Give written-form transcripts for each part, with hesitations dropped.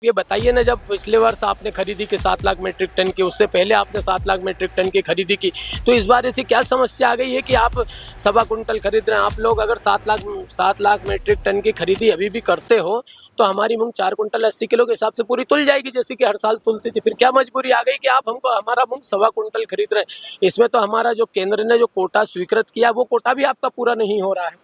ये बताइए ना, जब पिछले वर्ष आपने खरीदी की 7 लाख मीट्रिक टन की, उससे पहले आपने 7 लाख मीट्रिक टन की खरीदी की, तो इस बार ऐसी क्या समस्या आ गई है कि आप सवा कुंटल खरीद रहे हैं? आप लोग अगर 7 लाख मीट्रिक टन की खरीदी अभी भी करते हो तो हमारी मूंग 4 कुंटल 80 किलो के हिसाब से पूरी तुल जाएगी, जैसे कि हर साल तुलती थी। फिर क्या मजबूरी आ गई कि आप हमको हमारा मूंग सवा कुंटल खरीद रहे हैं? इसमें तो हमारा जो केंद्र ने जो कोटा स्वीकृत किया वो कोटा भी आपका पूरा नहीं हो रहा है।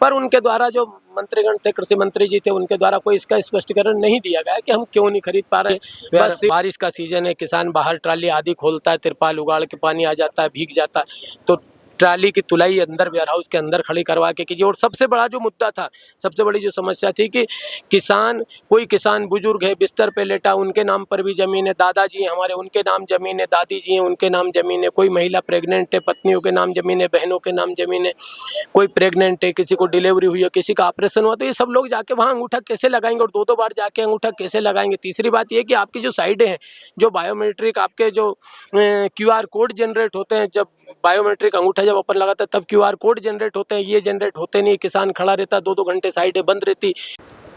पर उनके द्वारा जो मंत्रीगण थे, कृषि मंत्री जी थे, उनके द्वारा कोई इसका स्पष्टीकरण नहीं दिया गया कि हम क्यों नहीं खरीद पा रहे। बस बारिश का सीजन है, किसान बाहर ट्राली आदि खोलता है, तिरपाल उगाड़ के पानी आ जाता है, भीग जाता है, तो ट्राली की तुलाई अंदर वेयर हाउस के अंदर खड़ी करवा के कीजिए। और सबसे बड़ा जो मुद्दा था, सबसे बड़ी जो समस्या थी कि कोई किसान बुजुर्ग है, बिस्तर पे लेटा, उनके नाम पर भी जमीन है, दादाजी हैं हमारे, उनके नाम जमीन है, दादी जी हैं, उनके नाम जमीन है, कोई महिला प्रेग्नेंट है, पत्नियों के नाम जमीन है, बहनों के नाम जमीन है, कोई प्रेग्नेंट है, किसी को डिलीवरी हुई है, किसी का ऑपरेशन हुआ, तो ये सब लोग जाके वहाँ अंगूठा कैसे लगाएंगे और 2-2 बार जाके अंगूठा कैसे लगाएंगे? तीसरी बात ये कि आपकी जो साइडें हैं, जो बायोमेट्रिक आपके जो क्यूआर कोड जनरेट होते हैं, जब बायोमेट्रिक अंगूठा जब अपन लगाता है तब क्यूआर कोड जनरेट होते हैं, ये जनरेट होते नहीं। किसान खड़ा रहता, 2-2 घंटे साइडें बंद रहती।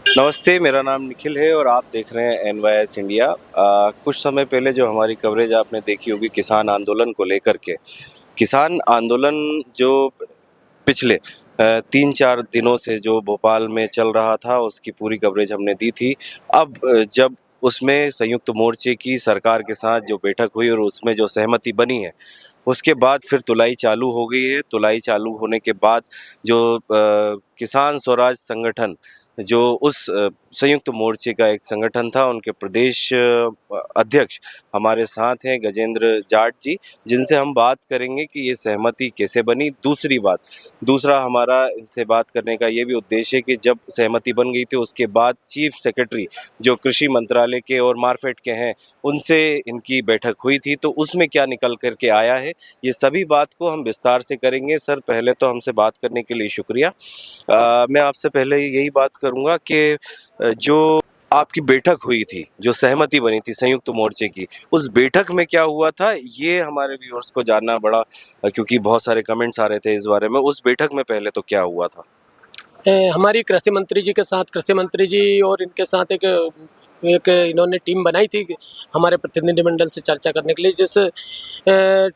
नमस्ते, मेरा नाम निखिल है और आप देख रहे हैं NYS इंडिया। कुछ समय पहले जो हमारी कवरेज आपने देखी होगी किसान आंदोलन को लेकर के, किसान आंदोलन जो पिछले 3-4 दिनों से जो भोपाल में चल रहा था उसकी पूरी कवरेज हमने दी थी। अब जब उसमें संयुक्त मोर्चे की सरकार के साथ जो बैठक हुई और उसमें जो सहमति बनी है, उसके बाद फिर तुलाई चालू हो गई है। तुलाई चालू होने के बाद जो किसान स्वराज संगठन, जो उस संयुक्त मोर्चे का एक संगठन था, उनके प्रदेश अध्यक्ष हमारे साथ हैं, गजेंद्र जाट जी, जिनसे हम बात करेंगे कि ये सहमति कैसे बनी। दूसरा हमारा इनसे बात करने का ये भी उद्देश्य है कि जब सहमति बन गई थी उसके बाद चीफ सेक्रेटरी जो कृषि मंत्रालय के और मार्फेड के हैं, उनसे इनकी बैठक हुई थी, तो उसमें क्या निकल करके आया है, ये सभी बात को हम विस्तार से करेंगे। सर, पहले तो हमसे बात करने के लिए शुक्रिया। मैं आपसे पहले यही बात करूंगा कि जो आपकी बैठक हुई थी, जो सहमति बनी थी संयुक्त मोर्चे की, उस बैठक में क्या हुआ था, ये हमारे व्यूअर्स को जानना बड़ा, क्योंकि बहुत सारे कमेंट्स आ रहे थे इस बारे में। उस बैठक में पहले तो क्या हुआ था? हमारी कृषि मंत्री जी के साथ, कृषि मंत्री जी और इनके साथ एक एक इन्होंने टीम बनाई थी हमारे प्रतिनिधिमंडल से चर्चा करने के लिए, जिस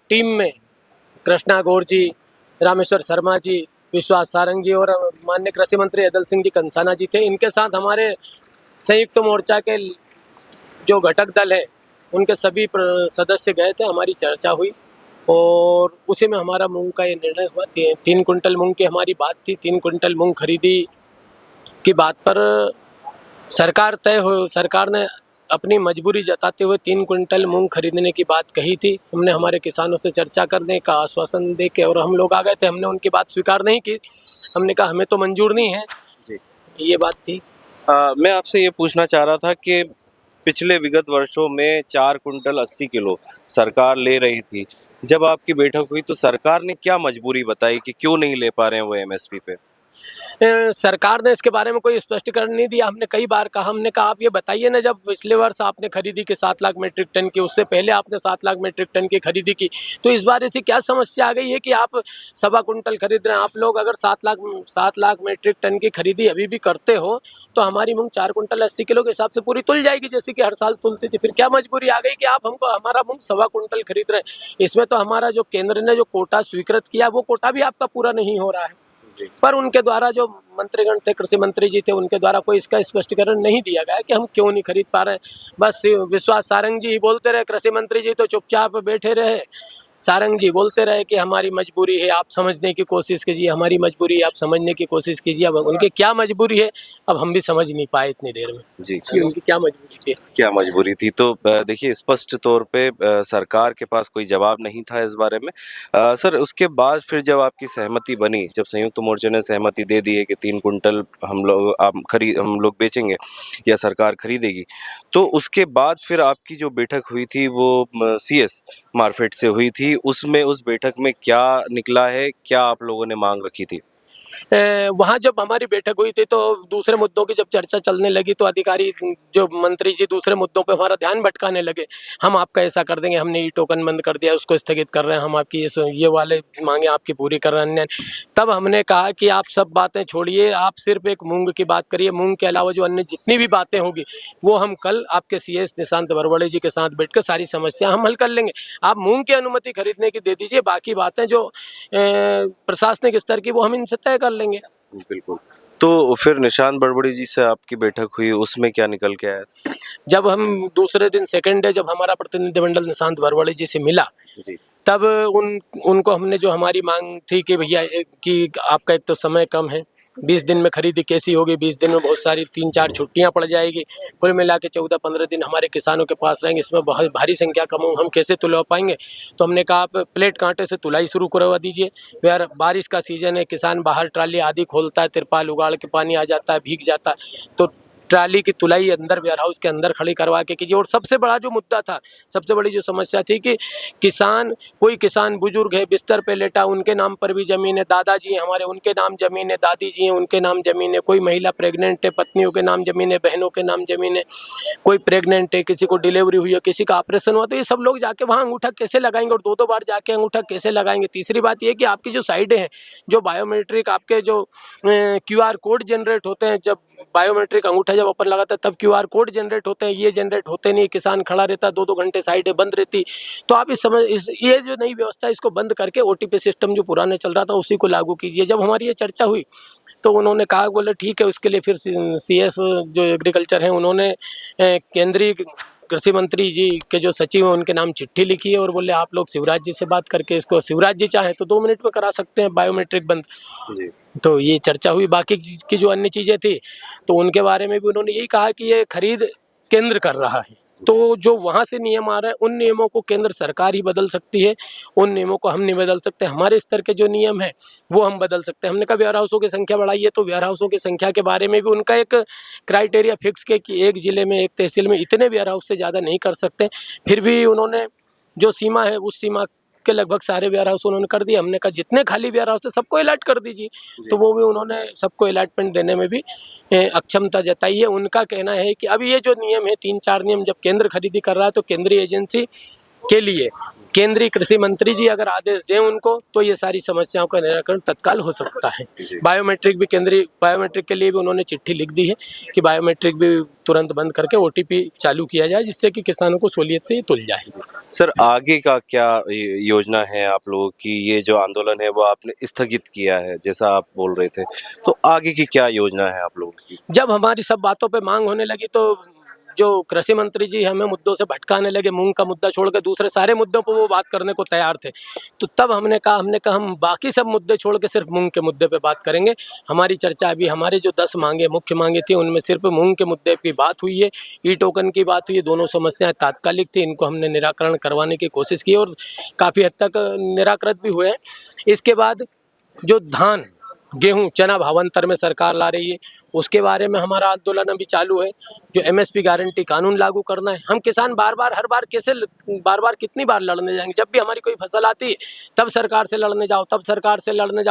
टीम में कृष्णा गौर जी, रामेश्वर शर्मा जी, विश्वास सारंग जी और माननीय कृषि मंत्री अदल सिंह जी कंसाना जी थे। इनके साथ हमारे संयुक्त मोर्चा के जो घटक दल है उनके सभी सदस्य गए थे, हमारी चर्चा हुई और उसी में हमारा मूंग का ये निर्णय हुआ। 3 कुंटल मूंग की हमारी बात थी। 3 कुंटल मूंग खरीदी की बात पर सरकार ने अपनी मजबूरी जताते हुए 3 कुंटल मूंग खरीदने की बात कही थी। हमने हमारे किसानों से चर्चा करने का आश्वासन दे के और हम लोग आ गए थे। हमने उनकी बात स्वीकार नहीं की, हमने कहा हमें तो मंजूर नहीं है जी। ये बात थी। मैं आपसे ये पूछना चाह रहा था कि पिछले विगत वर्षों में 4 कुंटल 80 किलो सरकार ले रही थी। जब आपकी बैठक हुई तो सरकार ने क्या मजबूरी बताई कि क्यों नहीं ले पा रहे हैं वो MSP पे? सरकार ने इसके बारे में कोई स्पष्टीकरण नहीं दिया। हमने कई बार कहा, हमने कहा आप ये बताइए ना, जब पिछले वर्ष आपने खरीदी की 7 लाख मीट्रिक टन की, उससे पहले आपने 7 लाख मीट्रिक टन की खरीदी की, तो इस बार ऐसी क्या समस्या आ गई है कि आप सवा कुंटल खरीद रहे हैं? आप लोग अगर 7 लाख मीट्रिक टन की खरीदी अभी भी करते हो तो हमारी मूंग 4 कुंटल 80 किलो के हिसाब से पूरी तुल जाएगी, जैसे कि हर साल तुलती थी। फिर क्या मजबूरी आ गई कि आप हमको हमारा मूंग सवा कुंटल खरीद रहे हैं? इसमें तो हमारा जो केंद्र ने जो कोटा स्वीकृत किया वो कोटा भी आपका पूरा नहीं हो रहा है। पर उनके द्वारा जो मंत्रीगण थे, कृषि मंत्री जी थे, उनके द्वारा कोई इसका स्पष्टीकरण नहीं दिया गया कि हम क्यों नहीं खरीद पा रहे हैं। बस विश्वास सारंग जी ही बोलते रहे, कृषि मंत्री जी तो चुपचाप बैठे रहे। सारंग जी बोलते रहे कि हमारी मजबूरी है, आप समझने की कोशिश कीजिए, हमारी मजबूरी है, आप समझने की कोशिश कीजिए। अब उनकी क्या मजबूरी है, अब हम भी समझ नहीं पाए इतनी देर में जी, कि उनकी क्या मजबूरी थी। क्या मजबूरी थी। तो देखिए, स्पष्ट तौर पे सरकार के पास कोई जवाब नहीं था इस बारे में। सर, उसके बाद फिर जब आपकी सहमति बनी, जब संयुक्त मोर्चे ने सहमति दे दी है कि 3 कुंटल हम लोग बेचेंगे या सरकार खरीदेगी, तो उसके बाद फिर आपकी जो बैठक हुई थी वो CS मार्फेड से हुई थी। उसमें उस बैठक में क्या निकला है, क्या आप लोगों ने मांग रखी थी? वहाँ जब हमारी बैठक हुई थी तो दूसरे मुद्दों की जब चर्चा चलने लगी तो अधिकारी जो मंत्री जी दूसरे मुद्दों पे हमारा ध्यान भटकाने लगे। हम आपका ऐसा कर देंगे, हमने ई टोकन बंद कर दिया, उसको स्थगित कर रहे हैं, हम आपकी ये वाले मांगे आपकी पूरी कर रहे हैं। तब हमने कहा कि आप सब बातें छोड़िए, आप सिर्फ एक मूंग की बात करिए, मूंग के अलावा जो अन्य जितनी भी बातें होगी वो हम कल आपके सीएस निशांत वरवड़े जी के साथ बैठकर सारी समस्या हम हल कर लेंगे। आप मूंग की अनुमति खरीदने की दे दीजिए, बाकी बातें जो प्रशासनिक स्तर की वो हम इनसे तय कर लेंगे। बिल्कुल। तो फिर निशांत बड़बड़ी जी से आपकी बैठक हुई, उसमें क्या निकल के आया? जब हम दूसरे दिन सेकंड डे जब हमारा प्रतिनिधिमंडल निशांत वरवड़े जी से मिला, जी। तब उनको हमने जो हमारी मांग थी कि भैया कि आपका एक तो समय कम है, 20 दिन में खरीदी कैसी होगी, 20 दिन में बहुत सारी 3-4 छुट्टियां पड़ जाएगी, कुल मिला के 14-15 दिन हमारे किसानों के पास रहेंगे, इसमें बहुत भारी संख्या कम हो, हम कैसे तुलवा पाएंगे। तो हमने कहा आप प्लेट कांटे से तुलाई शुरू करवा दीजिए। यार बारिश का सीजन है, किसान बाहर ट्राली आदि खोलता है, तिरपाल उगाड़ के पानी आ जाता है, भीग जाता है, तो ट्राली की तुलाई अंदर वेयर हाउस के अंदर खड़ी करवा के कीजिए। और सबसे बड़ा जो मुद्दा था, सबसे बड़ी जो समस्या थी कि कोई किसान बुजुर्ग है, बिस्तर पे लेटा, उनके नाम पर भी ज़मीन है, दादाजी हैं हमारे उनके नाम ज़मीन है, दादी जी हैं उनके नाम ज़मीन है, कोई महिला प्रेग्नेंट है पत्नियों के नाम ज़मीन है, बहनों के नाम ज़मीन है, कोई प्रेग्नेंट है, किसी को डिलीवरी हुई है, किसी का ऑपरेशन हुआ, तो ये सब लोग जाके वहाँ अंगूठा कैसे लगाएंगे और 2-2 बार जाके अंगूठा कैसे लगाएंगे। तीसरी बात ये कि आपकी जो साइडें हैं, जो बायोमेट्रिक आपके जो QR कोड जनरेट होते हैं, जब बायोमेट्रिक अंगूठा जब अपन लगाता है तब QR कोड जनरेट होते हैं, ये जनरेट होते नहीं, किसान खड़ा रहता, 2-2 घंटे साइडें बंद रहती। तो आप ये जो नई व्यवस्था इसको बंद करके OTP सिस्टम जो पुराने चल रहा था उसी को लागू कीजिए। जब हमारी ये चर्चा हुई तो उन्होंने कहा, बोले ठीक है, उसके लिए फिर CS जो एग्रीकल्चर हैं उन्होंने केंद्रीय कृषि मंत्री जी के जो सचिव हैं उनके नाम चिट्ठी लिखी है और बोले आप लोग शिवराज जी से बात करके इसको, शिवराज जी चाहें तो 2 मिनट में करा सकते हैं बायोमेट्रिक बंद। जी। तो ये चर्चा हुई। बाकी की जो अन्य चीज़ें थी तो उनके बारे में भी उन्होंने यही कहा कि ये खरीद केंद्र कर रहा है, तो जो वहाँ से नियम आ रहे हैं उन नियमों को केंद्र सरकार ही बदल सकती है, उन नियमों को हम नहीं बदल सकते। हमारे स्तर के जो नियम हैं वो हम बदल सकते हैं। हमने कहा वेयर हाउसों की संख्या बढ़ाई है, तो वेयर हाउसों की संख्या के बारे में भी उनका एक क्राइटेरिया फिक्स किया कि एक ज़िले में, एक तहसील में इतने वेयर हाउस से ज़्यादा नहीं कर सकते। फिर भी उन्होंने जो सीमा है उस सीमा के लगभग सारे वेयर हाउस उन्होंने कर दिए। हमने कहा जितने खाली वेयर हाउस थे सबको अलॉट कर दीजिए, तो वो भी उन्होंने सबको अलॉटमेंट देने में भी अक्षमता जताई है। उनका कहना है कि अब ये जो नियम है 3-4 नियम जब केंद्र खरीदी कर रहा है तो केंद्रीय एजेंसी के लिए केंद्रीय कृषि मंत्री जी अगर आदेश दें उनको तो ये सारी समस्याओं का निराकरण तत्काल हो सकता है। बायोमेट्रिक भी बायोमेट्रिक के लिए भी उन्होंने चिट्ठी लिख दी है कि बायोमेट्रिक भी तुरंत बंद करके OTP चालू किया जाए, जिससे कि किसानों को सहूलियत से ये तुल जाए। सर आगे का क्या योजना है आप लोगों की? ये जो आंदोलन है वो आपने स्थगित किया है जैसा आप बोल रहे थे, तो आगे की क्या योजना है आप लोगों की? जब हमारी सब बातों पे मांग होने लगी तो जो कृषि मंत्री जी हमें मुद्दों से भटकाने लगे, मूंग का मुद्दा छोड़ के दूसरे सारे मुद्दों पर वो बात करने को तैयार थे, तो तब हमने कहा हम बाकी सब मुद्दे छोड़ के सिर्फ मूंग के मुद्दे पे बात करेंगे। हमारी चर्चा अभी हमारे जो 10 मांगे मुख्य मांगे थी उनमें सिर्फ मूंग के मुद्दे की बात हुई है, ई टोकन की बात हुई है। दोनों समस्याएं तात्कालिक थी, इनको हमने निराकरण करवाने की कोशिश की और काफ़ी हद तक निराकृत भी हुए हैं। इसके बाद जो धान, गेहूं, चना भावांतर में सरकार ला रही है, उसके बारे में हमारा आंदोलन अभी चालू है। जो MSP गारंटी कानून लागू करना है, हम किसान बार बार कितनी बार लड़ने जाएंगे? जब भी हमारी कोई फसल आती है तब सरकार से लड़ने जाओ,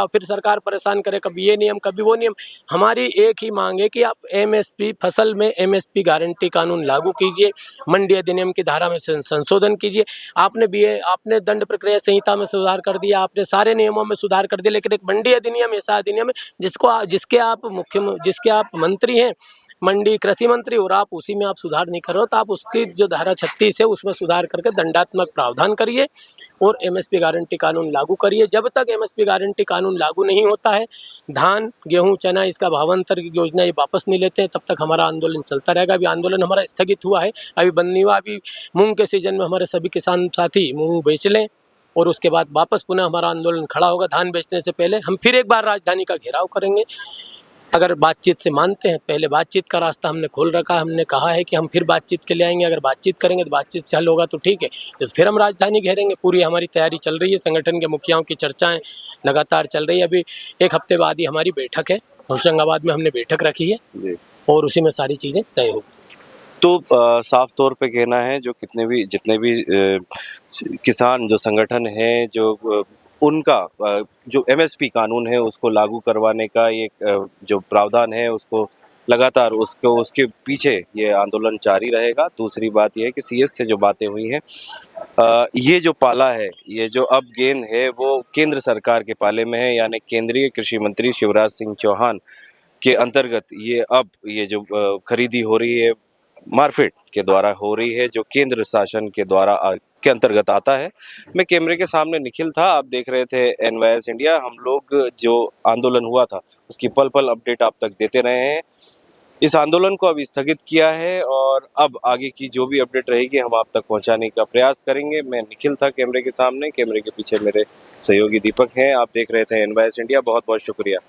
फिर सरकार परेशान करे, कभी ये नियम कभी वो नियम। हमारी एक ही मांग है कि आप MSP फसल में MSP गारंटी कानून लागू कीजिए, मंडी अधिनियम की धारा में संशोधन कीजिए। आपने दंड प्रक्रिया संहिता में सुधार कर दिया, आपने सारे नियमों में सुधार कर दिया, लेकिन एक मंडी अधिनियम ऐसा अधिनियम है जिसके आप मंत्री हैं, मंडी कृषि मंत्री, और आप उसी में आप सुधार नहीं कर रहे हो, तो आप उसकी जो धारा 36 है उसमें सुधार करके दंडात्मक प्रावधान करिए और MSP गारंटी कानून लागू करिए। जब तक MSP गारंटी कानून लागू नहीं होता है, धान, गेहूं, चना इसका भावांतर की योजना ये वापस नहीं लेते हैं, तब तक हमारा आंदोलन चलता रहेगा। अभी आंदोलन हमारा स्थगित हुआ है, अभी बंद नहीं हुआ। अभी मूंग के सीजन में हमारे सभी किसान साथी मूंग बेच लें और उसके बाद वापस पुनः हमारा आंदोलन खड़ा होगा। धान बेचने से पहले हम फिर एक बार राजधानी का घेराव करेंगे, अगर बातचीत से मानते हैं। पहले बातचीत का रास्ता हमने खोल रखा है, हमने कहा है कि हम फिर बातचीत के लिए आएंगे, अगर बातचीत करेंगे तो बातचीत से हल होगा तो ठीक है, तो फिर हम राजधानी घेरेंगे। पूरी हमारी तैयारी चल रही है, संगठन के मुखियाओं की चर्चाएं लगातार चल रही है। अभी 1 हफ्ते बाद ही हमारी बैठक है, होशंगाबाद में हमने बैठक रखी है और उसी में सारी चीज़ें तय होगी। तो साफ तौर पे कहना है जो जितने भी किसान जो संगठन हैं जो उनका जो एमएसपी कानून है उसको लागू करवाने का ये जो प्रावधान है उसको लगातार उसके पीछे ये आंदोलन जारी रहेगा। दूसरी बात यह है कि सीएस से जो बातें हुई हैं, ये जो पाला है, ये जो अब गेंद है वो केंद्र सरकार के पाले में है, यानी केंद्रीय कृषि मंत्री शिवराज सिंह चौहान के अंतर्गत ये जो खरीदी हो रही है मार्फेड के द्वारा हो रही है, जो केंद्र शासन के द्वारा के अंतर्गत आता है। मैं कैमरे के सामने निखिल था, आप देख रहे थे एनवाईएस इंडिया। हम लोग जो आंदोलन हुआ था उसकी पल पल अपडेट आप तक देते रहे हैं। इस आंदोलन को अब स्थगित किया है और अब आगे की जो भी अपडेट रहेगी हम आप तक पहुंचाने का प्रयास करेंगे। मैं निखिल था कैमरे के सामने, कैमरे के पीछे मेरे सहयोगी दीपक हैं। आप देख रहे थे एनवाईएस इंडिया। बहुत बहुत शुक्रिया।